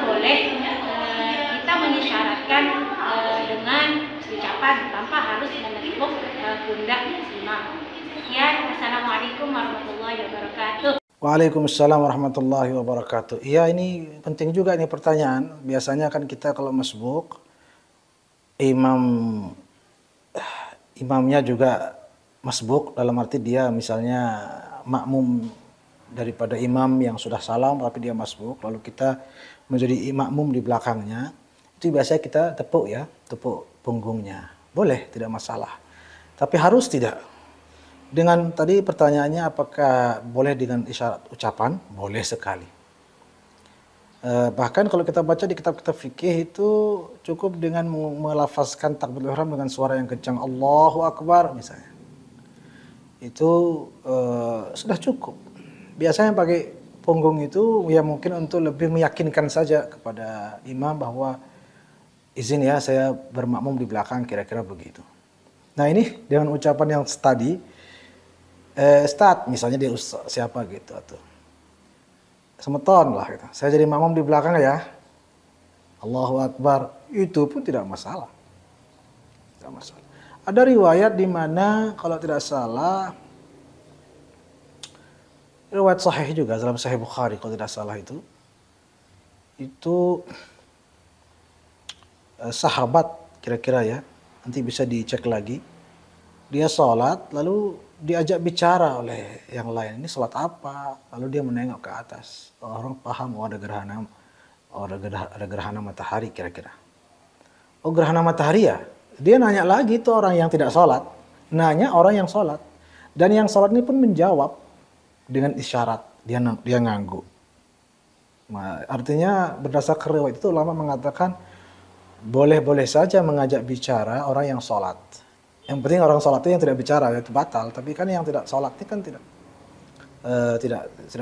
Boleh kita mengisyaratkan dengan ucapan tanpa harus menepuk pundak imam. Sekian, assalamualaikum warahmatullahi wabarakatuh. Waalaikumsalam warahmatullahi wabarakatuh. Iya, ini penting juga ini pertanyaan. Biasanya kan kita kalau masbuk, imamnya juga masbuk, dalam arti dia misalnya makmum daripada imam yang sudah salam tapi dia masbuk, lalu kita menjadi makmum di belakangnya, itu biasanya kita tepuk punggungnya. Boleh, tidak masalah. Tapi harus tidak. Dengan tadi pertanyaannya apakah boleh dengan isyarat ucapan? Boleh sekali. Bahkan kalau kita baca di kitab-kitab fikih itu cukup dengan melafazkan takbiratul ihram dengan suara yang kencang, Allahu Akbar misalnya. Itu sudah cukup. Biasanya pakai punggung itu ya mungkin untuk lebih meyakinkan saja kepada imam bahwa izin ya saya bermakmum di belakang, kira-kira begitu. Nah ini dengan ucapan yang tadi, Ustaz misalnya dia siapa gitu atau semeton lah gitu. Saya jadi makmum di belakang ya, Allahu Akbar, itu pun tidak masalah. Tidak masalah. Ada riwayat di mana kalau tidak salah, riwayat sahih juga dalam Sahih Bukhari kalau tidak salah itu sahabat kira-kira ya, nanti bisa dicek lagi, dia sholat lalu diajak bicara oleh yang lain, ini sholat apa, lalu dia menengok ke atas, orang paham ada gerhana matahari kira-kira, oh gerhana matahari ya, dia nanya lagi tuh orang yang tidak sholat, nanya orang yang sholat, dan yang sholat ini pun menjawab dengan isyarat, dia ngangguk. Artinya berdasarkan riwayat itu ulama mengatakan boleh-boleh saja mengajak bicara orang yang sholat. Yang penting orang sholat itu yang tidak bicara, itu batal. Tapi kan yang tidak sholat itu kan tidak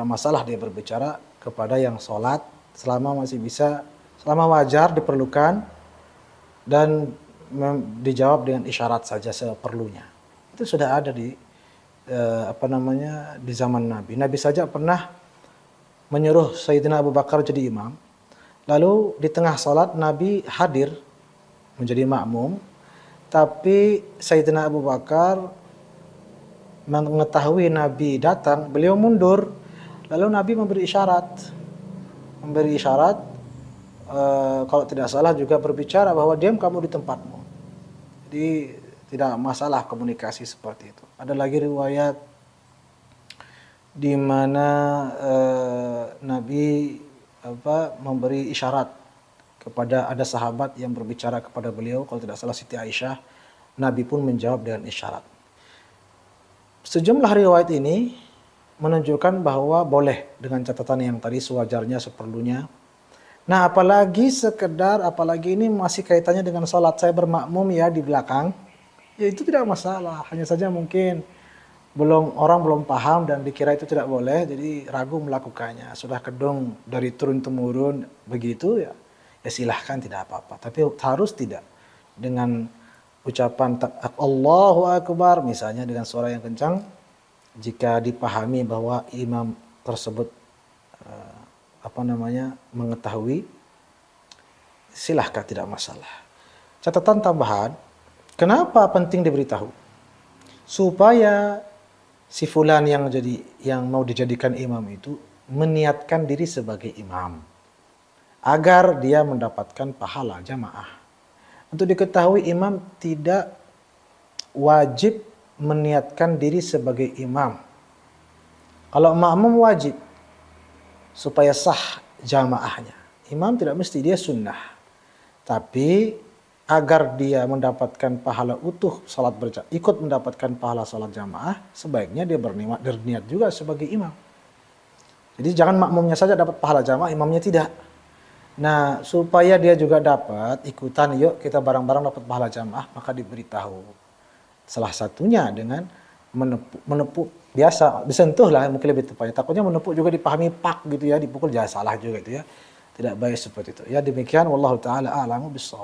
masalah dia berbicara kepada yang sholat selama masih bisa, selama wajar diperlukan dan dijawab dengan isyarat saja seperlunya. Itu sudah ada di di zaman Nabi. Nabi saja pernah menyuruh Sayyidina Abu Bakar jadi imam. Lalu di tengah salat Nabi hadir menjadi makmum, tapi Sayyidina Abu Bakar mengetahui Nabi datang, beliau mundur. Lalu Nabi memberi isyarat, kalau tidak salah juga berbicara bahwa diam kamu di tempatmu. Jadi tidak masalah komunikasi seperti itu. Ada lagi riwayat di mana Nabi memberi isyarat kepada ada sahabat yang berbicara kepada beliau, kalau tidak salah Siti Aisyah, Nabi pun menjawab dengan isyarat. Sejumlah riwayat ini menunjukkan bahwa boleh dengan catatan yang tadi sewajarnya seperlunya. Nah, apalagi ini masih kaitannya dengan sholat, saya bermakmum ya di belakang, ya itu tidak masalah, hanya saja mungkin orang belum paham dan dikira itu tidak boleh, jadi ragu melakukannya. Sudah kedung dari turun temurun begitu ya silahkan, tidak apa-apa. Tapi harus tidak dengan ucapan Allahu Akbar misalnya dengan suara yang kencang, jika dipahami bahwa imam tersebut mengetahui, silahkan, tidak masalah. Catatan tambahan, kenapa penting diberitahu? Supaya si fulan yang mau dijadikan imam itu meniatkan diri sebagai imam, agar dia mendapatkan pahala jamaah. Untuk diketahui, imam tidak wajib meniatkan diri sebagai imam. Kalau makmum wajib supaya sah jamaahnya. Imam tidak mesti, dia sunnah. Tapi agar dia mendapatkan pahala utuh salat berjamaah, ikut mendapatkan pahala salat jamaah, sebaiknya dia berniat juga sebagai imam. Jadi jangan makmumnya saja dapat pahala jamaah, imamnya tidak. Nah, supaya dia juga dapat ikutan, yuk kita bareng-bareng dapat pahala jamaah, maka diberitahu. Salah satunya dengan menepuk biasa, disentuh lah mungkin lebih tepatnya. Takutnya menepuk juga dipahami pak gitu ya, dipukul jangan salah juga itu ya. Tidak baik seperti itu. Ya demikian wallahu taala a'lamu bissawab.